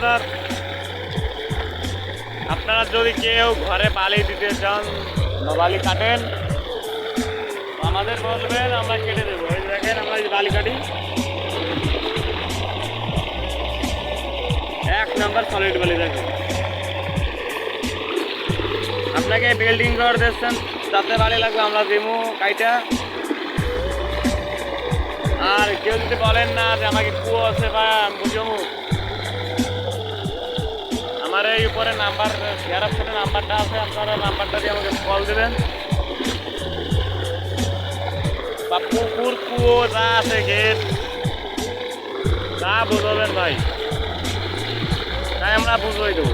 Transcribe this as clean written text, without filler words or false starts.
হাজার। আপনারা যদি কেউ ঘরে বালি দিতে চান বা বালি কাটেন আমাদের বলবেন, আমরা কেটে দেবো। এই দেখেন আমরা এই বালি কাটি, 1 নাম্বার সলিড বালি। দেখেন আপনাকে বিল্ডিং ঘর দিচ্ছেন, যাতে বালি লাগবে আমরা দিমু কাইটা। আর কেউ যদি বলেন না যে আমাকে কুয়ো আছে বা বুঝমু, আমার এই উপরে নাম্বার শেয়ার অপশনে নাম্বারটা আছে, আপনারা নাম্বারটা দিয়ে আমাকে কল দেবেন। বা পুকুর কুয়ো যা আছে গেট যা বুঝবেন ভাই, তাই আমরা বুঝিয়ে দেবো।